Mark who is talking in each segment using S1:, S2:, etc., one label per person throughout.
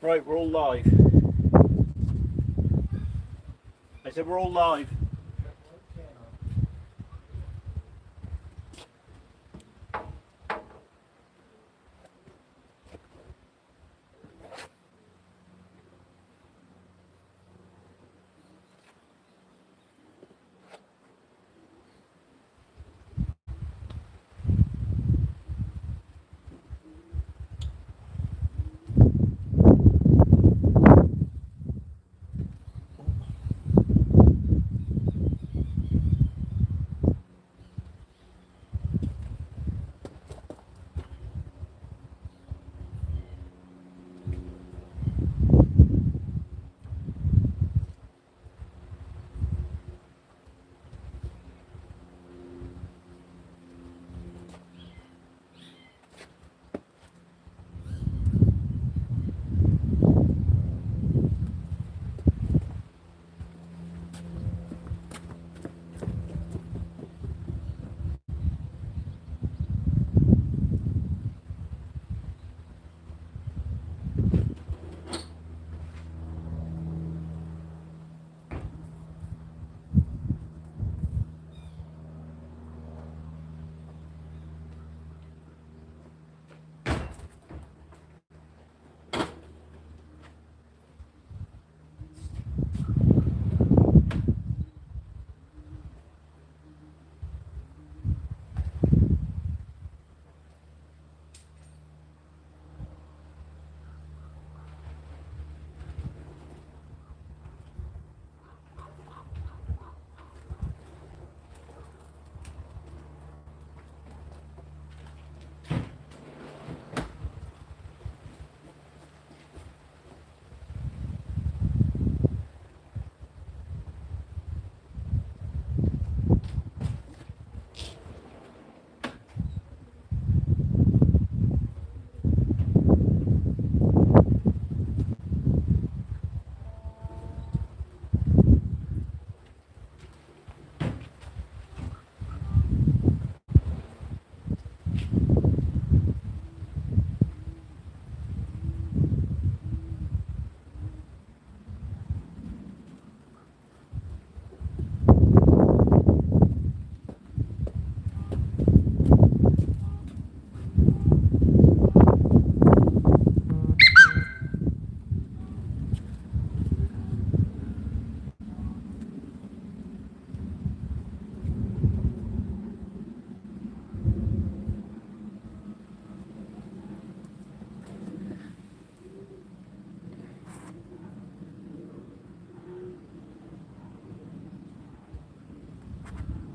S1: Right, we're all live. I said we're all live.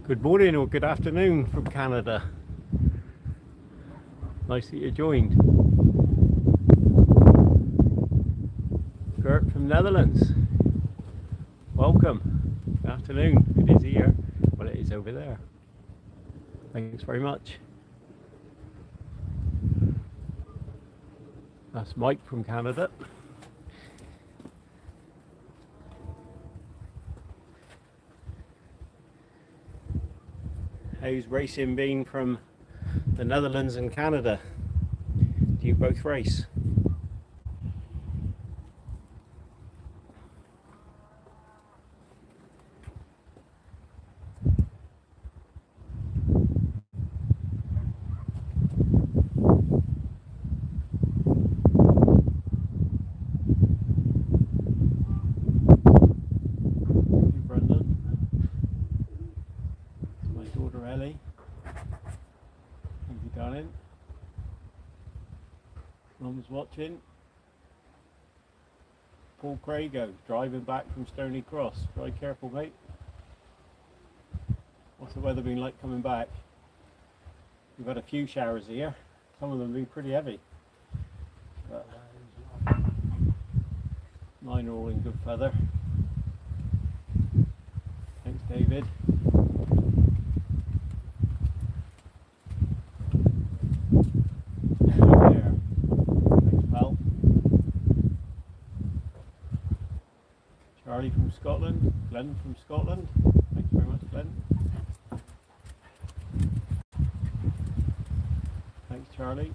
S1: Good morning or good afternoon from Canada. Nice that you joined. Gert from Netherlands. Welcome. Good afternoon. It is here. Well, it is over there. Thanks very much. That's Mike from Canada. How's racing been from the Netherlands and Canada? Do you both race? Mum's watching. Paul Crago driving back from Stoney Cross. Drive careful, mate. What's the weather been like coming back? We've had a few showers here. Some of them have been pretty heavy. But Mine are all in good feather. Thanks, David. There. Thanks, pal. Charlie from Scotland. Glenn from Scotland. Thanks very much, Glenn. Thanks, Charlie.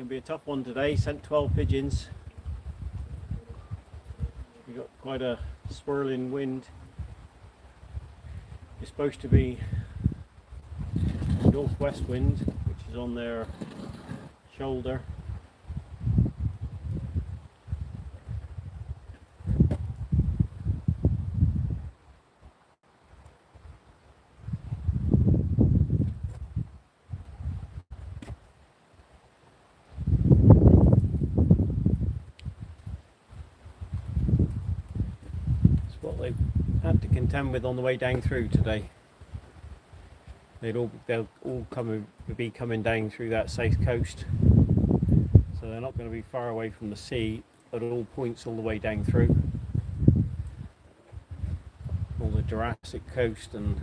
S1: Be a tough one today. Sent 12 pigeons. We got quite a swirling wind. It's supposed to be northwest wind, which is on their shoulder. Had to contend with on the way down through today. They'll all be coming down through that south coast, so they're not going to be far away from the sea at all points all the way down through. All the Jurassic coast and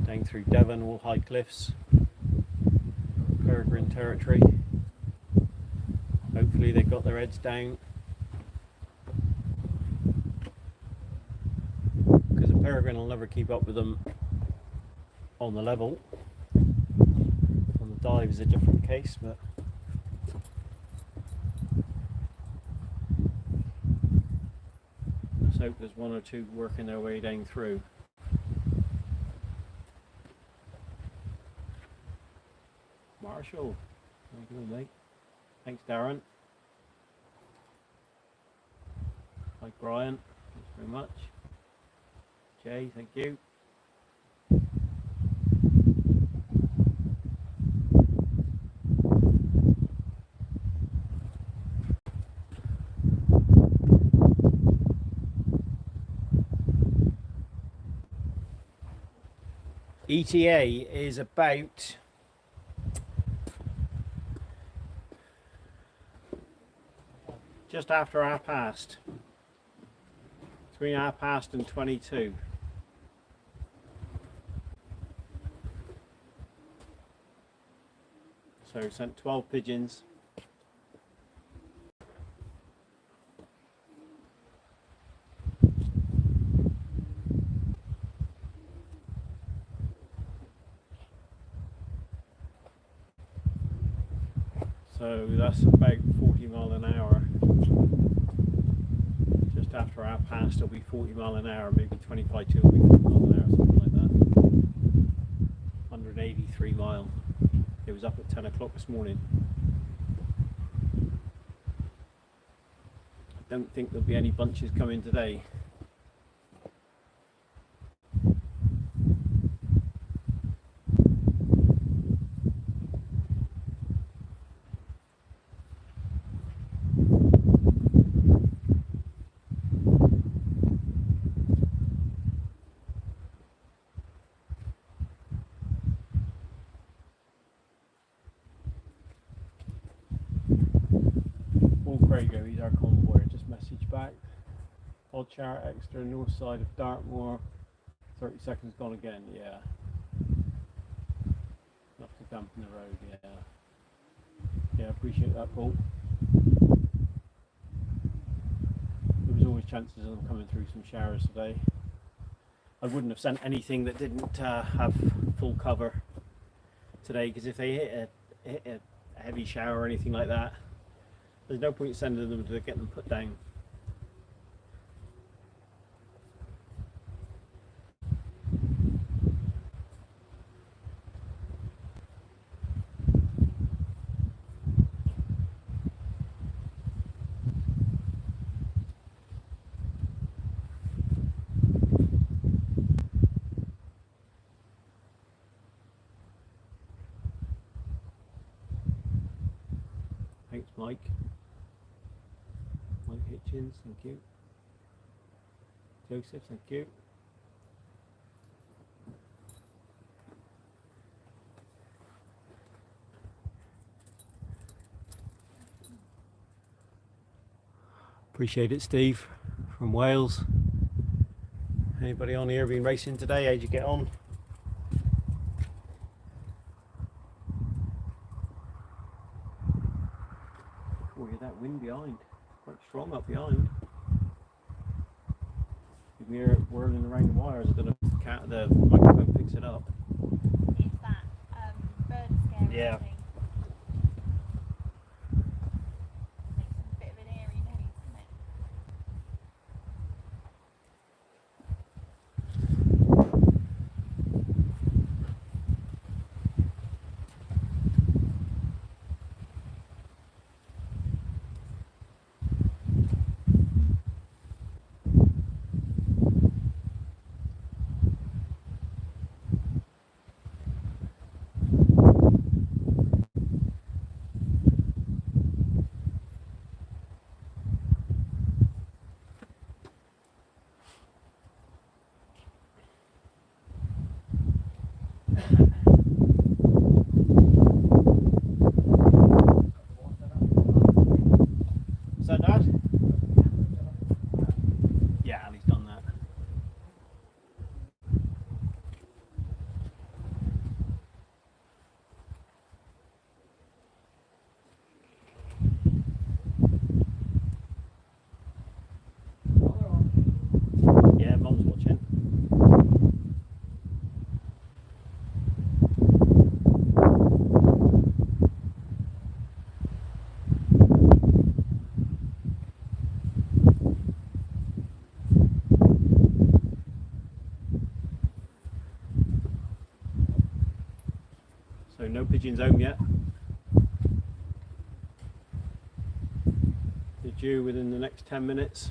S1: down through Devon, all high cliffs, peregrine territory. Hopefully they've got their heads down. Peregrine will never keep up with them on the level. On the dive is a different case, but let's hope there's one or two working their way down through. Marshall, how you doing, mate? Thanks, Darren. Hi, Brian. Thanks very much. Jay, thank you. ETA is about just after 1:30. 3:30 and 22. So sent 12 pigeons. So that's about 40 mile an hour. Just after 1:30 it'll be 40 mile an hour, maybe 25 to 40 mile an hour, something like that. 183 mile. It was up at 10 o'clock this morning. I don't think there'll be any bunches coming today. Crago, he's our convoy, just messaged back. Pod chart extra, north side of Dartmoor, 30 seconds gone again, yeah. Enough to dampen the road, yeah. Yeah, appreciate that, Paul. There was always chances of them coming through some showers today. I wouldn't have sent anything that didn't have full cover today, because if they hit a heavy shower or anything like that, there's no point sending them to get them put down. Thanks, Mike. Mike Hitchens, thank you. Joseph, thank you. Appreciate it, Steve from Wales. Anybody on here been racing today? How'd you get on? Oh, yeah, that wind behind, quite strong up behind. You can hear it whirling around the wires. I don't know if the microphone picks it up.
S2: It's that bird scare.
S1: Yeah.
S2: Thing. Makes a bit of an airy noise, doesn't it?
S1: Is that Dad? Yeah, Ali's done that. Yeah, Mum's watching. So no pigeons home yet. They're due within the next 10 minutes.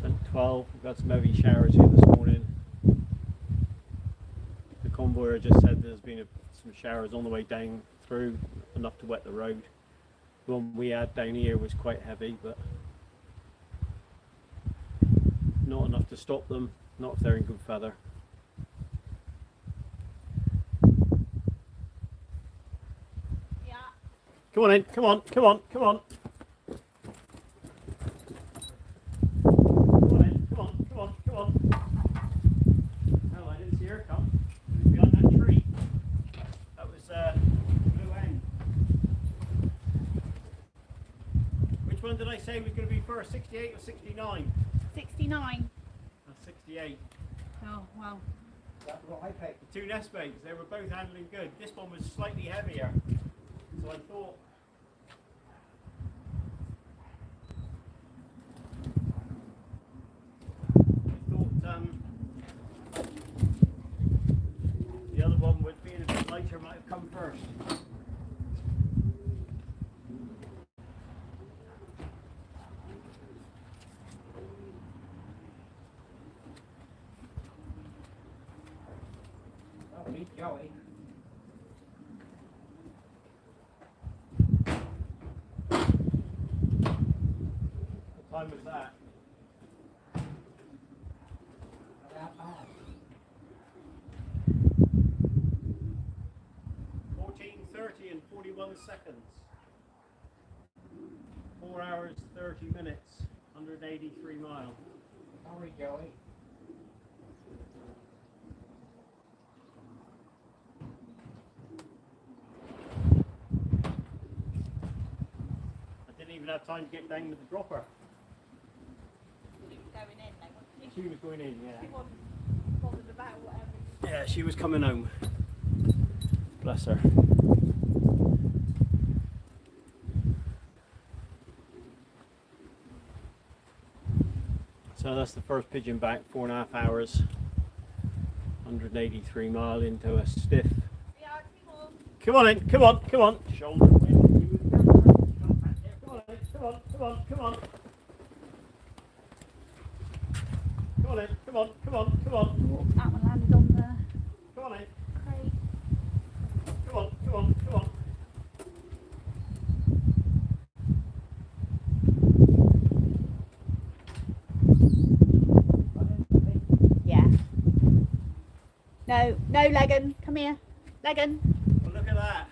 S1: Sent 12. We've got some heavy showers here this morning. The convoyer just said there's been some showers on the way down through, enough to wet the road. The one we had down here was quite heavy, but not enough to stop them, not if they're in good feather.
S2: Yeah.
S1: Come on in, come on, come on, come on. Come on in, come on, come on, come on. Oh, I didn't see her come. She was behind that tree. That was blue hen. Which one did I say was going to be first, 68 or 69?
S2: 69.
S1: That's 68.
S2: Oh, wow.
S3: That's what I picked.
S1: The two nest mates, they were both handling good. This one was slightly heavier. So I thought the other one would being a bit lighter might have come first.
S3: Oh, meet Joey.
S1: What time was that?
S3: About that.
S1: 14:30 and 41 seconds. 4 hours 30 minutes, 183 miles.
S3: Sorry, Joey.
S1: I didn't even have time to get down with the dropper.
S2: She was going in, though, wasn't
S1: She was going in,
S2: She
S1: yeah.
S2: wasn't bothered about whatever.
S1: Yeah, she was coming home. Bless her. So that's the first pigeon back, 4.5 hours, 183 mile into a stiff.
S2: Yeah, people.
S1: Come on in, come on, come on. Shoulder wind. Come on in, come on, come on, come on. Come on in, come on, come on, come on.
S2: That one landed on the
S1: Come on in,
S2: crate.
S1: come on, come on, come on.
S2: Yeah. No, no, Legan, come here. Megan.
S1: Well, look at that.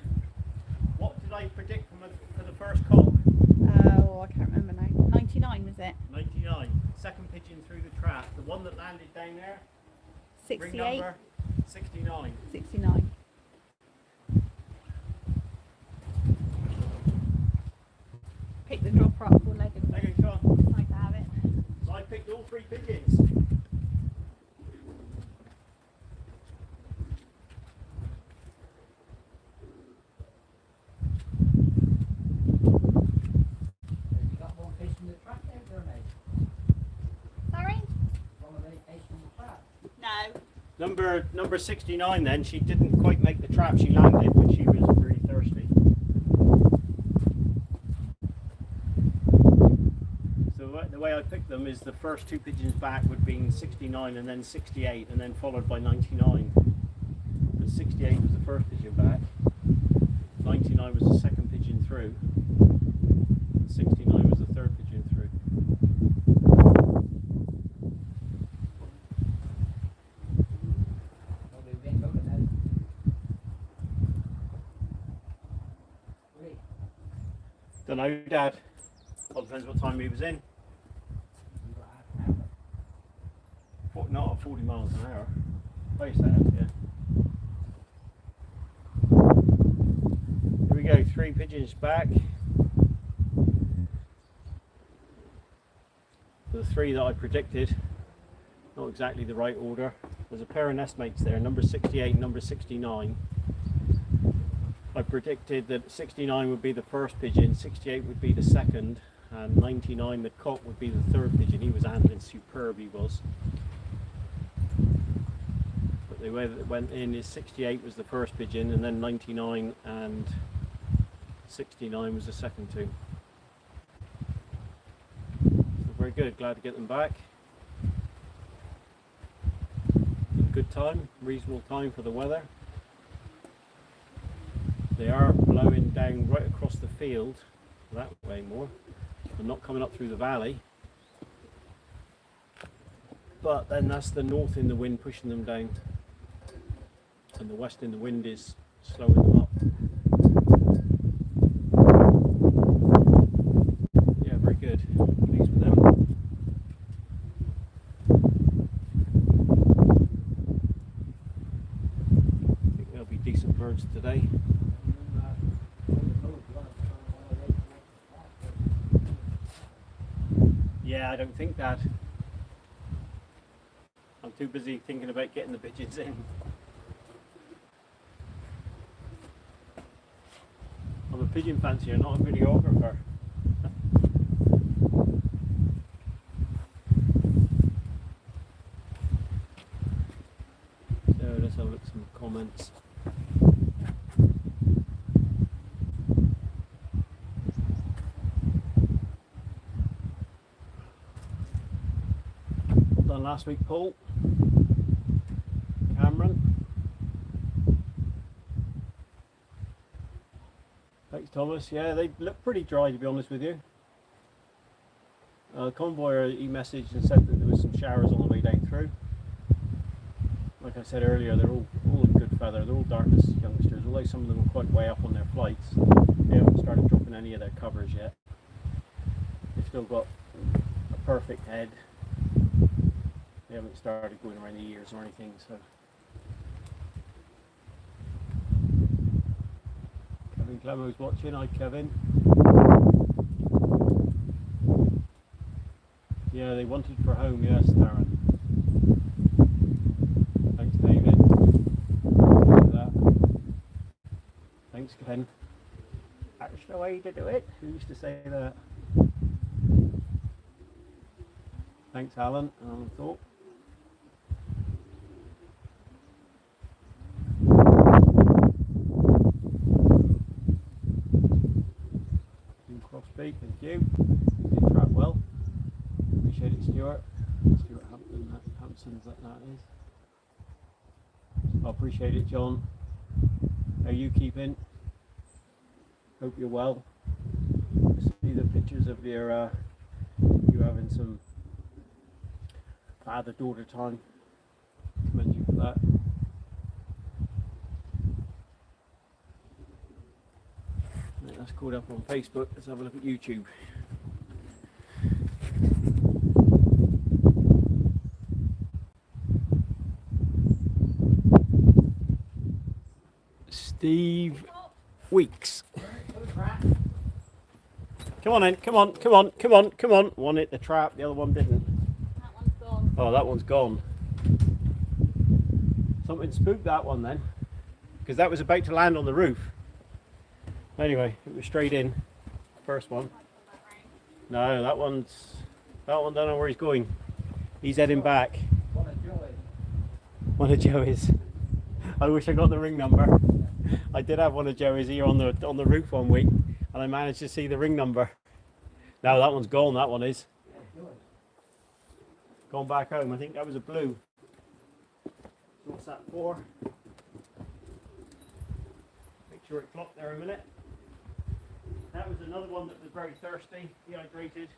S1: What did I predict for the first cock?
S2: Oh, I can't remember now. 99 was it?
S1: 99. Second pigeon through the trap. The one that landed down there. Ring
S2: 68.
S1: number 69.
S2: 69. Pick the dropper up for Megan.
S1: Megan, come on.
S2: It's nice to have it.
S1: So I picked all 3 pigeons.
S3: Have you got one fish in the trap there, or no?
S2: Sorry?
S3: One of them fish in the trap.
S2: No.
S1: Number 69 then, she didn't quite make the trap, she landed, but she was really thirsty. So the way I picked them is the first 2 pigeons back would be 69 and then 68 and then followed by 99. But 68 was the first pigeon back, 99 was the second pigeon through, and 69 was the third pigeon through.
S3: Well, we've been looking at it. Wait,
S1: Don't know, Dad. Well, depends what time he was in.
S3: you got half an hour.
S1: Not at 40 miles an hour. Place that, yeah. Here we go, 3 pigeons back. The 3 that I predicted, not exactly the right order. There's a pair of nestmates there, number 68, number 69. I predicted that 69 would be the first pigeon, 68 would be the second, and 99, the cock, would be the third pigeon. He was handling superb, he was. But the way that it went in is 68 was the first pigeon, and then 99 and 69 was the second 2. So very good, glad to get them back. Good time, reasonable time for the weather. They are blowing down right across the field, that way more, and not coming up through the valley. But then that's the north in the wind pushing them down, and the west in the wind is slowing them up. Yeah, very good. Pleased with them. I think they'll be decent birds today. Yeah, I don't think that. I'm too busy thinking about getting the pigeons in. I'm a pigeon fancier, not a videographer. So let's have a look at some comments. Done last week, Paul. Cameron. Thanks, Thomas. Yeah, they look pretty dry, to be honest with you. The convoyer, he messaged and said that there was some showers on the way down through. Like I said earlier, they're all in good feather. They're all darkness youngsters, although some of them are quite way up on their flights. They haven't started dropping any of their covers yet. They've still got a perfect head. They haven't started going around the ears or anything, so. Kevin Clemo's watching. Hi, Kevin. Yeah, they wanted for home, yes, Darren. Thanks, David. Look at that. Thanks, Glenn. That's the way to do it. Who used to say that? Thanks, Alan. Thought. Crossbeak, thank you. Did track well. Appreciate it, Stuart. Stuart Hampson's that is. I appreciate it, John. How are you keeping? Hope you're well. See the pictures of your you having some father-daughter time. Commend you for that. called up on Facebook. Let's have a look at YouTube. Steve Weeks. Come on in, come on, come on, come on, come on. One hit the trap, the other one didn't.
S2: That one's gone.
S1: Oh, that one's gone. Something spooked that one then, because that was about to land on the roof. Anyway, it was straight in. First one. No, that one don't know where he's going. He's heading back. One of Joey's. I wish I got the ring number. I did have one of Joey's here on the roof one week, and I managed to see the ring number. No, that one's gone. That one is gone back home. I think that was a blue. What's that for? Make sure it clocked there a minute. That was another one that was very thirsty, dehydrated.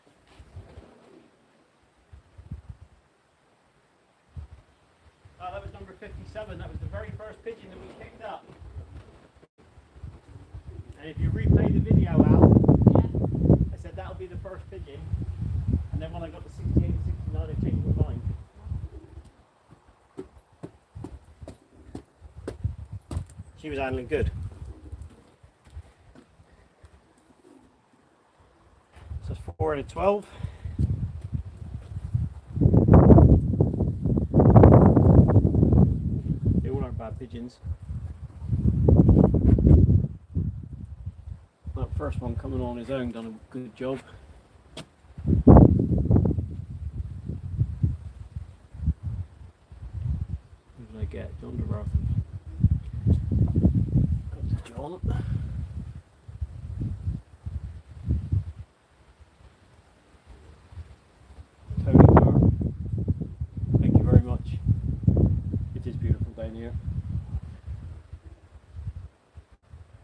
S1: Oh, that was number 57. That was the very first pigeon that we picked up. And if you replay the video out, I said that'll be the first pigeon. And then when I got to 68 and 69, I changed my mind. She was handling good. So it's 4 out of 12. They all aren't bad pigeons. That first one coming on his own done a good job. Who did I get? John DeRothan. Got to John. Tony Carr. Thank you very much. It is beautiful down here.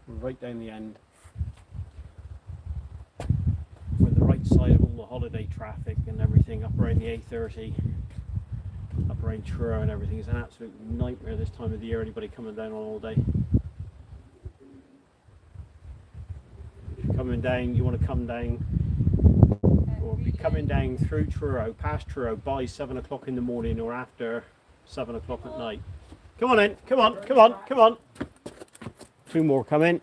S1: We're right down the end. We're the right side of all the holiday traffic and everything up around the A30, up around Truro and everything. It's an absolute nightmare this time of the year, anybody coming down on holiday. If you're coming down, you want to come down, or be coming down through Truro, past Truro by 7 o'clock in the morning or after 7 o'clock at night. Come on in, come on, come on, come on. Two more come in.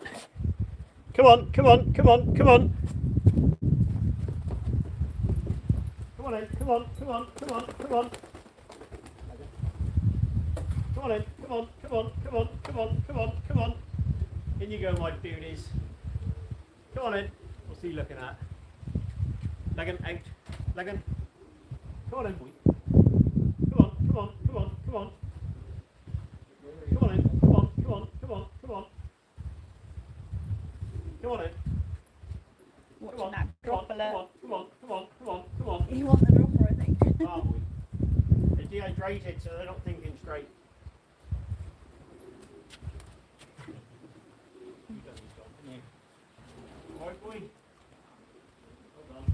S1: Come on, come on, come on, come on. Come on in, come on, come on, come on, come on. Come on in, come on, come on, come on, come on, come on, come on. In you go, my beauties. Come on in. What's he looking at? Legging out. Legging. Come on in, boy. Come on, come on, come on, come on. Come on in. Come on, come on, come on, come on. Come on in.
S2: Watching that drop alert.
S1: Come on, come on, come on, come on.
S2: You want the dropper, I think.
S1: Oh, boy. They're dehydrated, so they're not thinking straight. You done your job, didn't you? Alright, boy. Well done.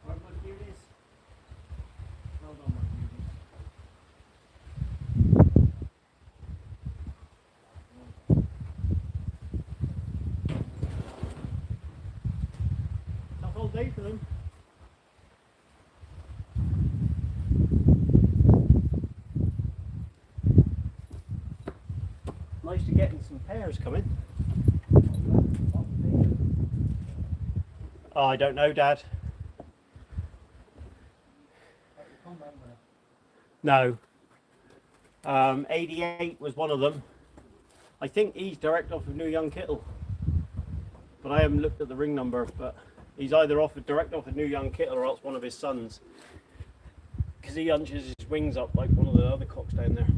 S1: Alright, my beauties. Well done, my beauties. Tough all day for them. Nice to get in some pairs coming. Oh, I don't know, Dad. No. 88 was one of them. I think he's direct off of New Young Kittle. But I haven't looked at the ring number, but he's either direct off of New Young Kittle or else one of his sons. Because he hunches his wings up like one of the other cocks down there.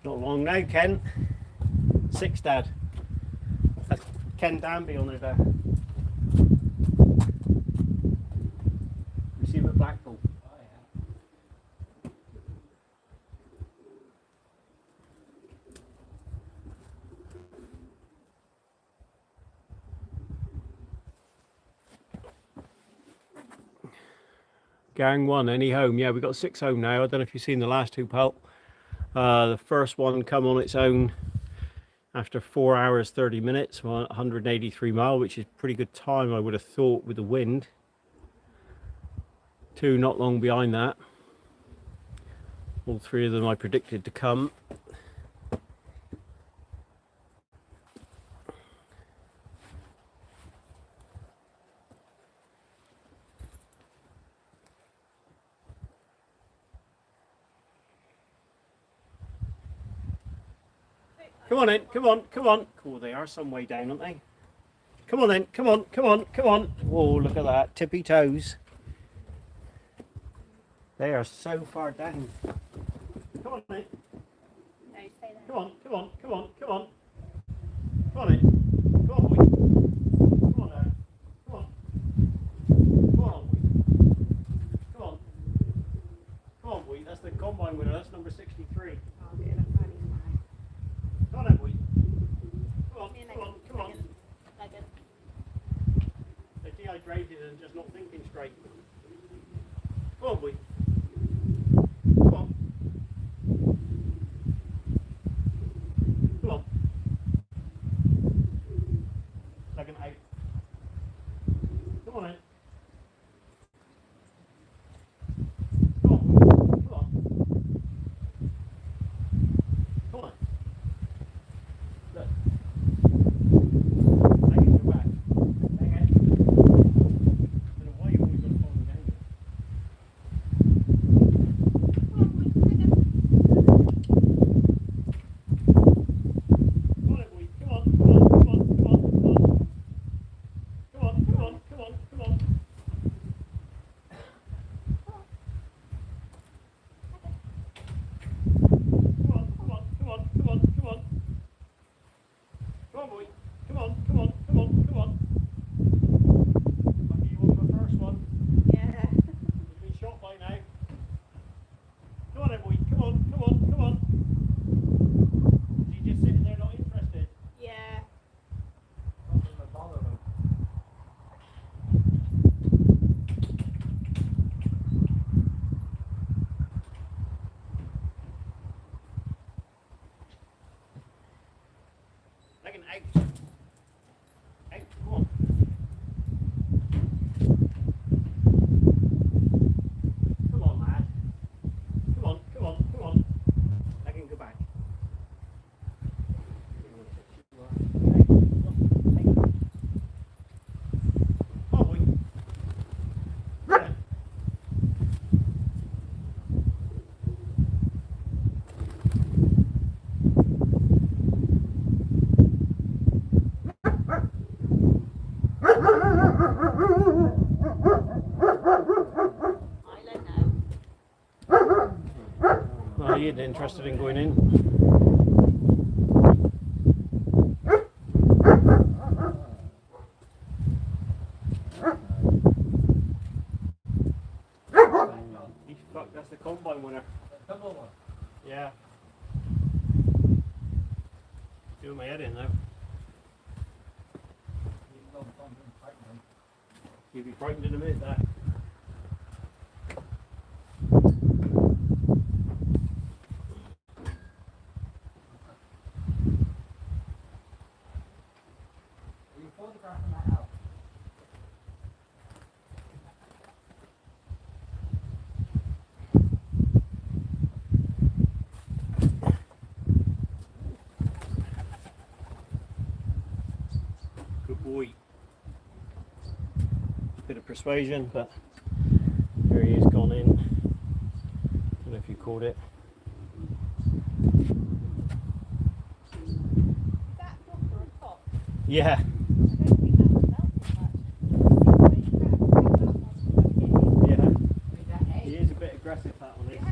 S1: Not long now, Ken. 6, Dad. That's Ken Danby on there, Dad. Receive at Blackpool.
S3: Oh, yeah.
S1: Gang 1, any home? Yeah, we've got 6 home now. I don't know if you've seen the last 2 pelt. The first one come on its own after 4 hours 30 minutes, 183 mile, which is pretty good time, I would have thought, with the wind. 2 not long behind that. All 3 of them I predicted to come. Come on in, come on, come on. Cool, they are some way down, aren't they? Come on then, come on, come on, come on. Whoa, look at that, tippy toes. They are so far down. Come on then.
S2: No, stay there.
S1: Come on, come on, come on, come on. Come on in. Come on, boy. Come on there. Come on. Come on, boy. Come on. Come on, boy. That's the combine winner. That's number 63.
S2: I'll get it up running.
S1: Come on, then, boy. Come on, come on, come on.
S2: Megan.
S1: They're dehydrated and just not thinking straight. Come on, boy. Come on. Come on. Second out. Come on in. Come on. Come on. Come on. Look. I can go back. Okay. I don't know why you always got to follow me down here.
S2: Come on, boy. Megan.
S1: Come on, boy. Come on, come on, come on, come on, come on. Come on, come on, come on, come on. Come on, come on, come on, come on, come on. Come on, boy. Come on, come on, come on, come on. Lucky you won the first one.
S2: Yeah.
S1: You've been shot by now. Come on then, boy. Come on, come on, come on. Is he just sitting there not interested?
S2: Yeah.
S3: Not gonna bother them.
S1: Like an out. Out, come on. Come on, lad. Come on, come on, come on. I can go back. Come on, boy. Yeah.
S2: I let know.
S1: No, you ain't interested in going in. He's fucked, that's the combine winner.
S3: Double one.
S1: Yeah. Doing my head in though.
S3: You can go and find them, fight them.
S1: You'll be frightened in a minute there.
S3: Are you photographing that out?
S1: Good boy. Bit of persuasion, but here he is gone in. Don't know if you caught it.
S2: Is that a dog or a cock?
S1: Yeah.
S2: I don't think that would melt much.
S1: Yeah.
S3: With that
S1: He
S3: egg.
S1: is a bit aggressive, that one is.
S2: Yeah.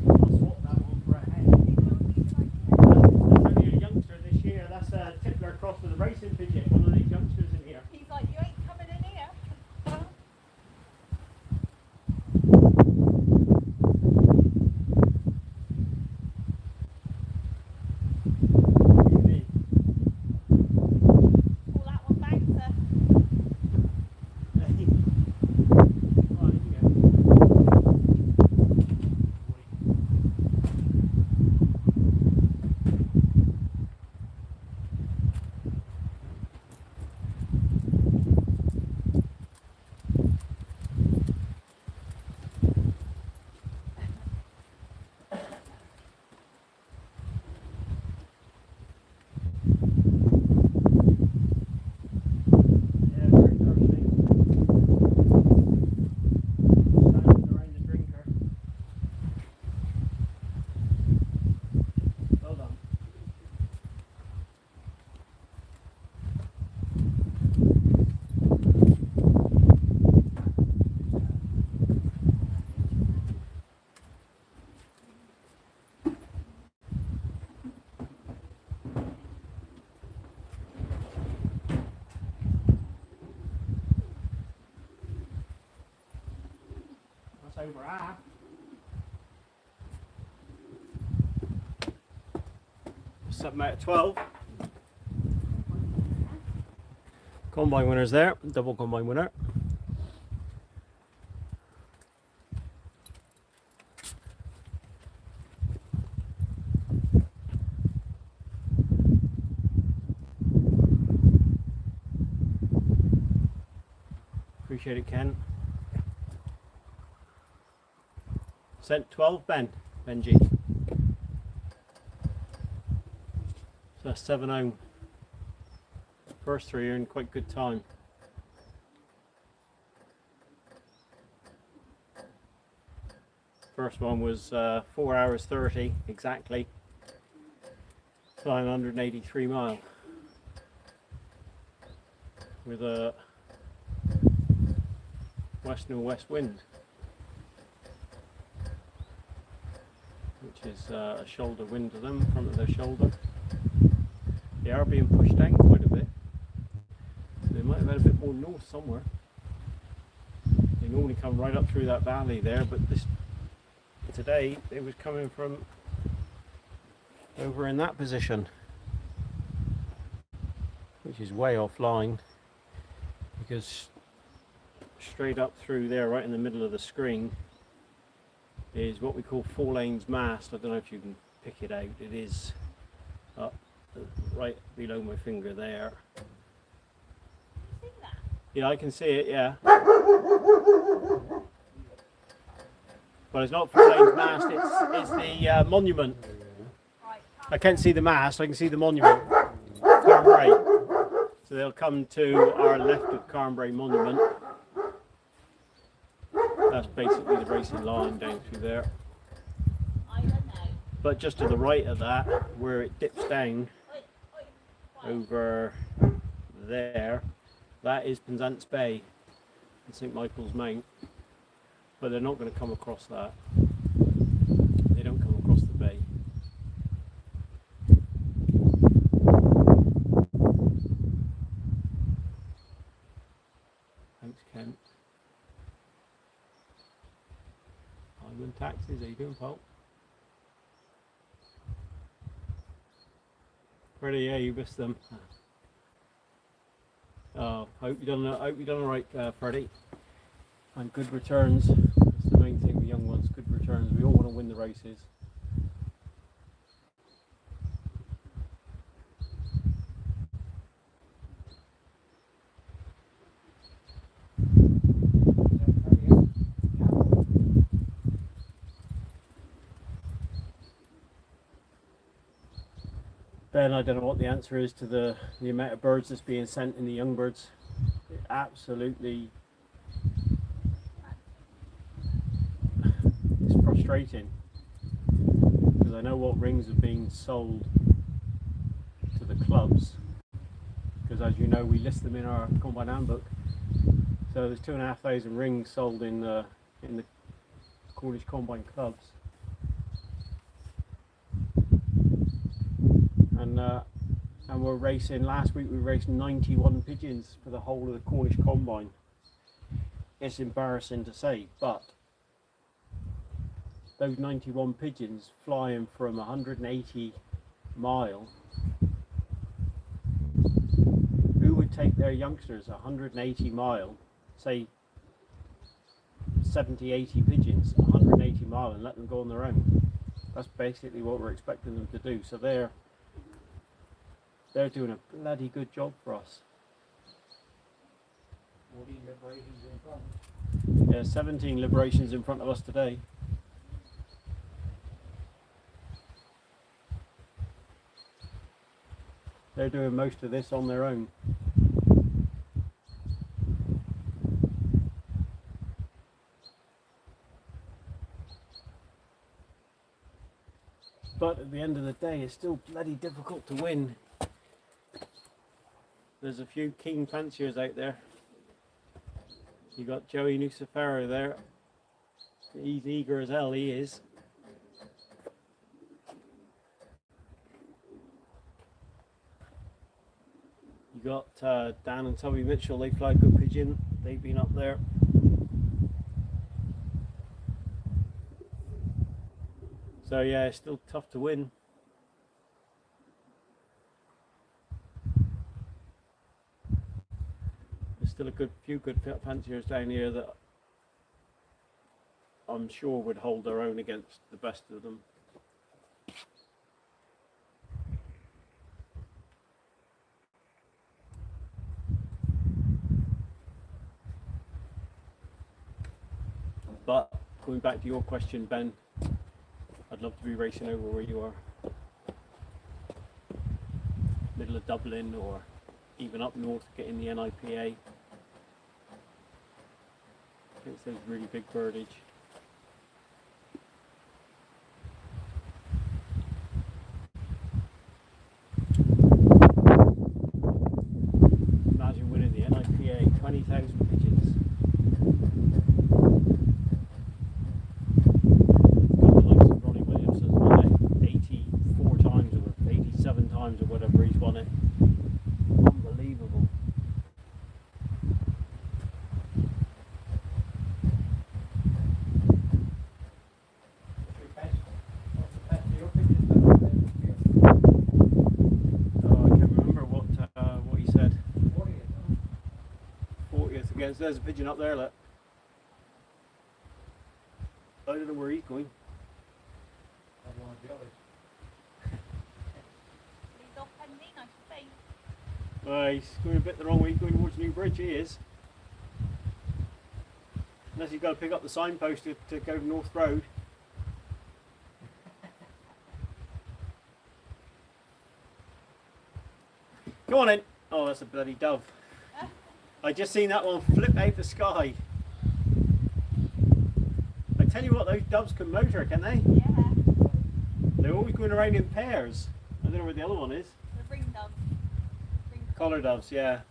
S1: I'll swap that one for a hen.
S2: I think that would be like
S1: That's over half. Seven out of 12. Combine winners there, double combine winner. Appreciate it, Ken. Sent 12, Benji. So that's 7 home. First 3 are in quite good time. First one was 4 hours 30 exactly, flying 183 mile with a west-northwest wind, which is a shoulder wind to them, front of their shoulder. They are being pushed down quite a bit. They might have had a bit more north somewhere. They normally come right up through that valley there, but today it was coming from over in that position, which is way offline, because straight up through there, right in the middle of the screen, is what we call 4 lanes mast. I don't know if you can pick it out. It is up right below my finger there.
S2: See that?
S1: Yeah, I can see it, yeah. But it's not 4 lanes mast, it's the monument.
S2: Right.
S1: I can't see the mast, I can see the monument. Carnbray. So they'll come to our left of Carnbray Monument. That's basically the racing line down through there.
S2: I don't know.
S1: But just to the right of that, where it dips down
S2: Oi, oi, quiet.
S1: over there, that is Penzance Bay and St Michael's Mount. But they're not going to come across that. They don't come across the bay. Thanks, Ken. Angwin Taxis, how you doing, Paul? Freddie, yeah, you missed them. Oh, hope you done all right, Freddie. And good returns. That's the main thing with young ones. Good returns. We all want to win the races. Ben, I don't know what the answer is to the amount of birds that's being sent in the young birds. It absolutely, it's frustrating, because I know what rings are being sold to the clubs, because as you know we list them in our combine handbook. So there's 2,500 rings sold in the Cornish combine clubs. And we're racing, last week we raced 91 pigeons for the whole of the Cornish combine. It's embarrassing to say, but those 91 pigeons flying from 180 mile, who would take their youngsters 180 mile, say 70, 80 pigeons, 180 mile, and let them go on their own? That's basically what we're expecting them to do. So they're doing a bloody good job for us.
S3: 14 liberations in front.
S1: Yeah, 17 liberations in front of us today. They're doing most of this on their own. But at the end of the day, it's still bloody difficult to win. There's a few keen fanciers out there. You got Joey Nucifero there. He's eager as hell, he is. You got Dan and Toby Mitchell, they fly good pigeon. They've been up there. So yeah, it's still tough to win. There's still a few good fanciers down here that I'm sure would hold their own against the best of them. But going back to your question, Ben, I'd love to be racing over where you are. Middle of Dublin, or even up north getting the NIPA. It says really big birdage. Imagine winning the NIPA, 20,000 pigeons. Got the likes of Ronnie Williamson's won it 84 times or 87 times or whatever he's won it. Unbelievable. There's a pigeon up there, look. I don't know where he's going.
S2: He's off pending, I should say.
S1: He's going a bit the wrong way, he's going towards New Bridge, he is. Unless you've got to pick up the signpost to go to North Road. Come on in. Oh, that's a bloody dove. I just seen that one flip out the sky. I tell you what, those doves can motor, can they?
S2: Yeah.
S1: They're always going around in pairs. I don't know where the other one is.
S2: The ring doves.
S1: Collar doves, yeah.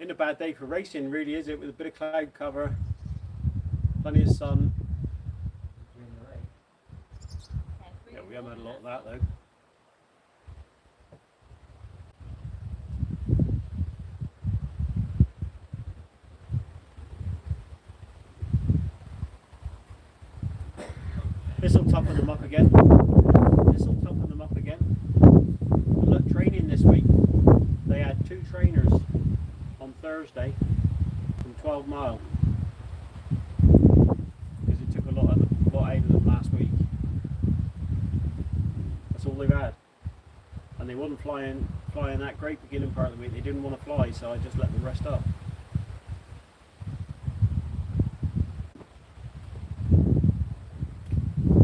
S1: Isn't a bad day for racing, really, is it? With a bit of cloud cover. Plenty of sun. Yeah, we haven't had a lot of that though. This will toughen them up again. This will toughen them up again. And look, training this week. They had 2 trainers on Thursday from 12 Mile. Out of them last week. That's all they've had, and they wasn't flying that great beginning part of the week. They didn't want to fly, so I just let them rest up.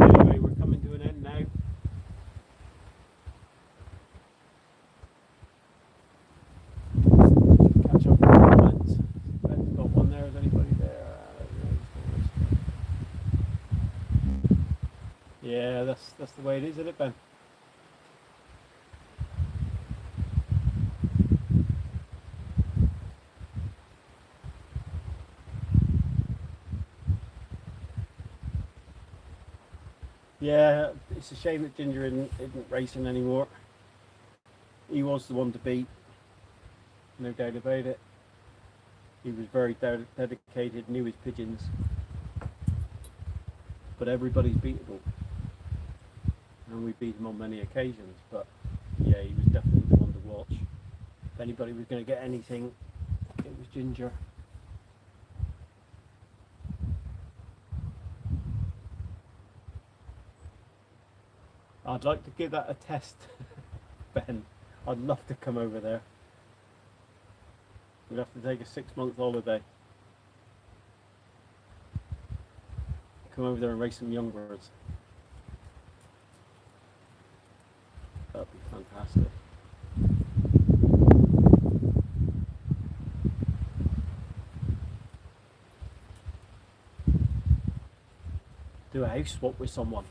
S1: Anyway, we're coming to an end now. Catch up with the comments. Ben's got one there. Is anybody there? Yeah, that's the way it is, isn't it, Ben? Yeah, it's a shame that Ginger isn't racing anymore. He was the one to beat, no doubt about it. He was very dedicated, knew his pigeons, but everybody's beatable. And we beat him on many occasions, but yeah, he was definitely the one to watch. If anybody was going to get anything, it was Ginger. I'd like to give that a test, Ben. I'd love to come over there. We'd have to take a 6-month holiday. Come over there and race some young birds. That'd be fantastic. Do a house swap with someone.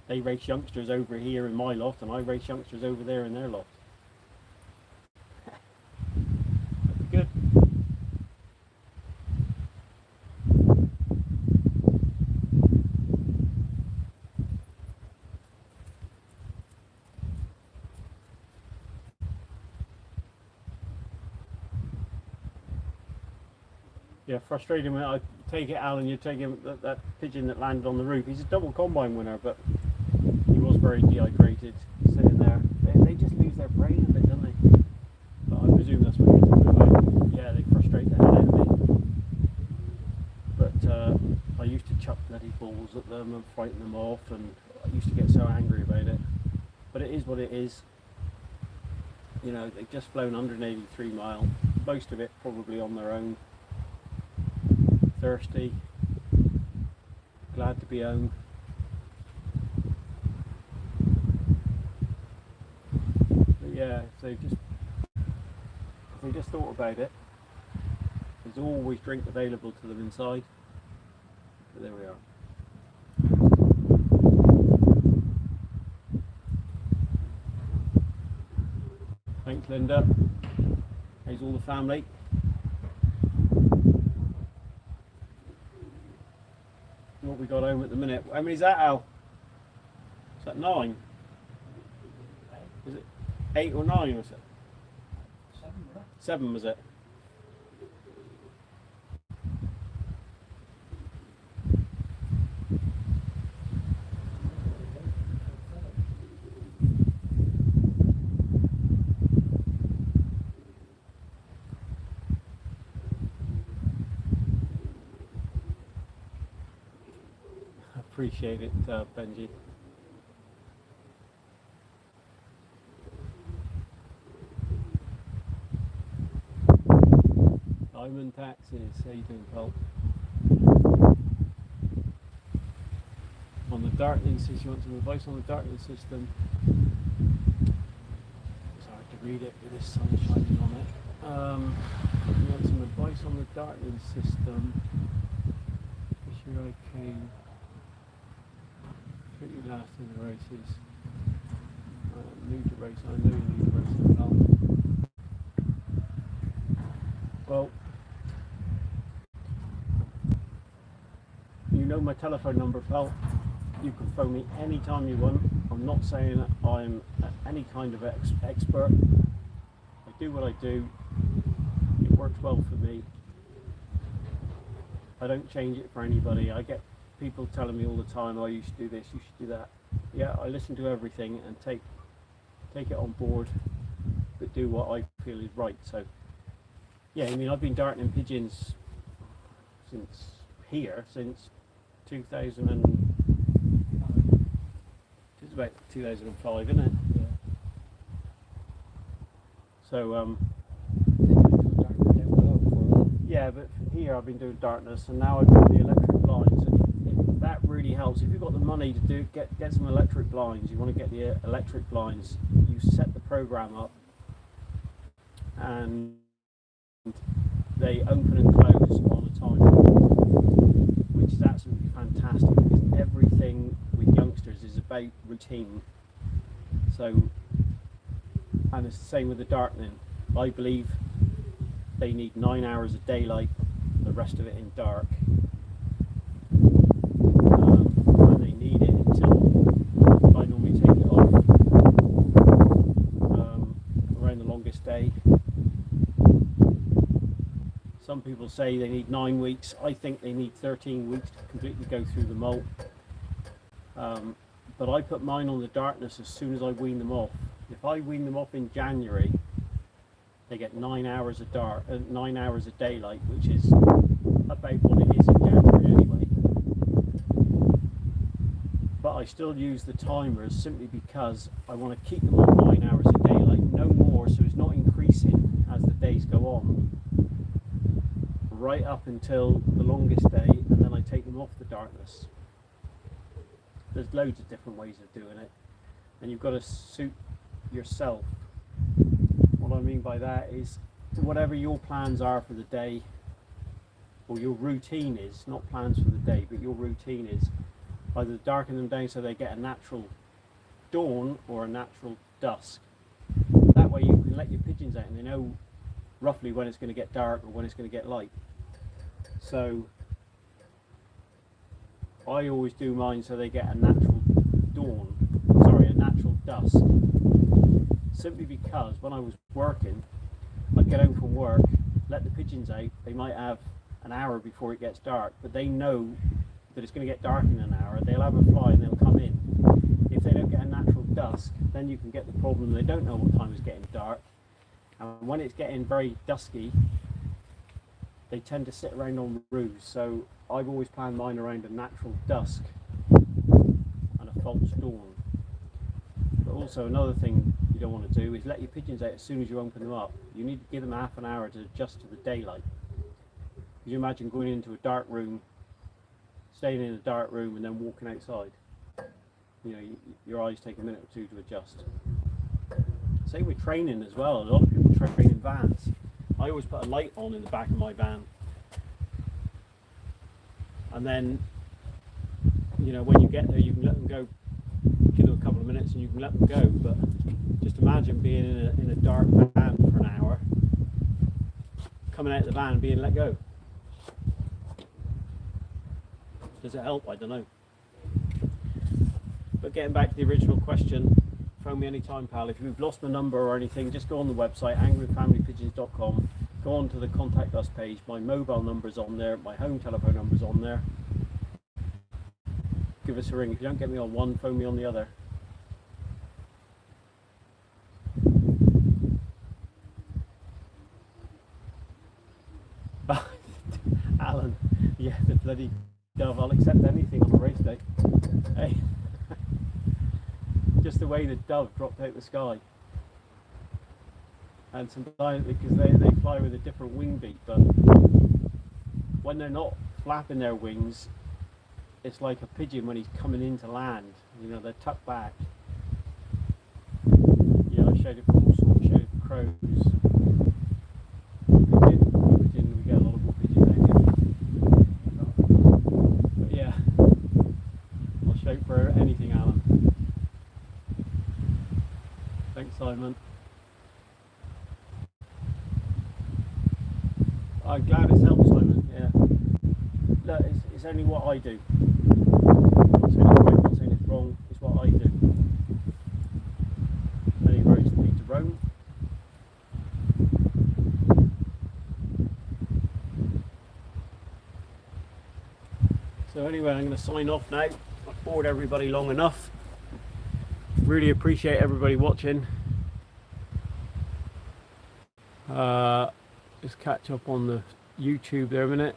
S1: They race youngsters over here in my loft, and I race youngsters over there in their loft. That'd be good. Yeah, frustrating when I take it, Alan, you take him, that pigeon that landed on the roof. He's a double combine winner, but he was very dehydrated sitting there. They just lose their brain a bit, don't they? But I presume that's what you're talking about. Yeah, they frustrate the hell out of me. But I used to chuck bloody balls at them and frighten them off, and I used to get so angry about it. But it is what it is. You know, they've just flown 183 miles, most of it probably on their own. Thirsty, glad to be home. But yeah, if they just thought about it, there's always drink available to them inside. But there we are. Thanks, Linda. How's all the family? What we got home at the minute? How many is that, Al? Is that 9? Was it 8 or 9? Was it 7? Was it? Appreciate it, Benji. Diamond Taxis, how you doing, pal? On the darkening system, you want some advice on the darkening system? It's hard to read it with this sun shining on it. You want some advice on the darkening system? This year I came pretty last in the races. New to race, I know you need to race as well. Well, you know my telephone number, pal. You can phone me anytime you want. I'm not saying that I'm any kind of expert. I do what I do. It works well for me. I don't change it for anybody. I get people telling me all the time, oh, you should do this, you should do that. Yeah, I listen to everything and take it on board, but do what I feel is right. So yeah, I mean, I've been darting in pigeons since 2000 and it's about 2005, isn't it?
S3: Yeah.
S1: So yeah, but here I've been doing darkness, and now I've got the electric blinds, and that really helps. If you've got the money to get some electric blinds, you want to get the electric blinds. You set the program up, and they open and close on a timer, which is absolutely fantastic because everything with youngsters is about routine. So, and it's the same with the darkening. I believe they need 9 hours of daylight, the rest of it in dark. And they need it until I normally take it off around the longest day. Some people say they need 9 weeks. I think they need 13 weeks to completely go through the molt. But I put mine on the darkness as soon as I wean them off. If I wean them off in January, they get 9 hours of 9 hours of daylight, which is about what it is in January anyway. But I still use the timers simply because I want to keep them on 9 hours of daylight, no more, so it's not increasing as the days go on, right up until the longest day, and then I take them off the darkness. There's loads of different ways of doing it, and you've got to suit yourself. What I mean by that is whatever your plans are for the day, or your routine is, not plans for the day, but your routine is either darken them down so they get a natural dawn or a natural dusk. That way you can let your pigeons out and they know roughly when it's going to get dark or when it's going to get light. So I always do mine so they get a natural dawn, a natural dusk. Simply because when I was working, I'd get home from work, let the pigeons out, they might have an hour before it gets dark, but they know that it's going to get dark in an hour. They'll have a fly and they'll come in. If they don't get a natural dusk, then you can get the problem they don't know what time it's getting dark, and when it's getting very dusky, they tend to sit around on roofs. So I've always planned mine around a natural dusk and a false dawn. But also another thing you don't want to do is let your pigeons out as soon as you open them up. You need to give them half an hour to adjust to the daylight. Could you imagine going into a dark room, staying in a dark room and then walking outside? You know, your eyes take a minute or two to adjust. Same with training as well. A lot of people train in vans. I always put a light on in the back of my van, and then, you know, when you get there you can let them go, give them a couple of minutes and you can let them go. But just imagine being in a dark van for an hour, coming out of the van and being let go. Does it help? I don't know. But getting back to the original question, phone me anytime, pal. If you've lost my number or anything, just go on the website, angwinfamilypigeons.com. Go on to the contact us page. My mobile number's on there, my home telephone number's on there. Give us a ring. If you don't get me on one, phone me on the other. Alan, yeah, the bloody dove. I'll accept anything on a race day. Hey. Just the way the dove dropped out the sky, and sometimes because they fly with a different wing beat, but when they're not flapping their wings, it's like a pigeon when he's coming into land. You know, they're tucked back. Yeah, I showed it for all sorts. Showed it for crows. We get a lot of wood pigeons down here. But yeah, I'll show it for anything, Alan. Thanks, Simon. I'm glad it's helped, Simon. Yeah. Look, it's only what I do. I'm not saying it's right, I'm not saying it's wrong. It's what I do. Many roads lead to Rome. So anyway, I'm going to sign off now. I've bored everybody long enough. Really appreciate everybody watching. Just catch up on the YouTube there a minute.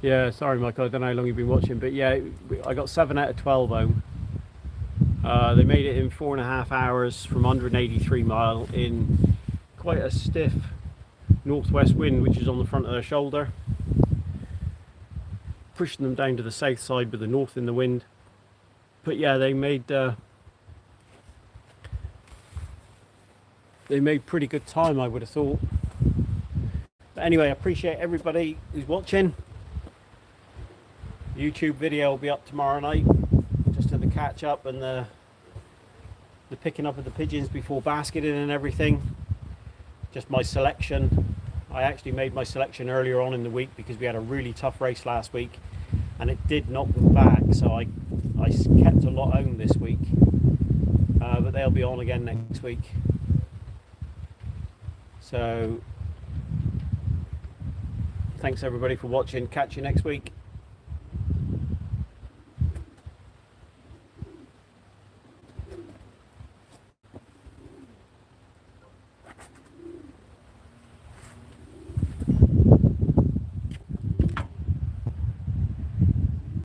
S1: Yeah, sorry Michael, I don't know how long you've been watching, but yeah, I got 7 out of 12 home. They made it in 4.5 hours from 183 mile in quite a stiff northwest wind, which is on the front of their shoulder, pushing them down to the south side with the north in the wind. But yeah, they made pretty good time, I would have thought. But anyway, I appreciate everybody who's watching. The YouTube video will be up tomorrow night, just to the catch up and the picking up of the pigeons before basketing and everything. Just my selection. I actually made my selection earlier on in the week because we had a really tough race last week and it did knock them back, so I kept a lot home this week, but they'll be on again next week. So thanks everybody for watching. Catch you next week.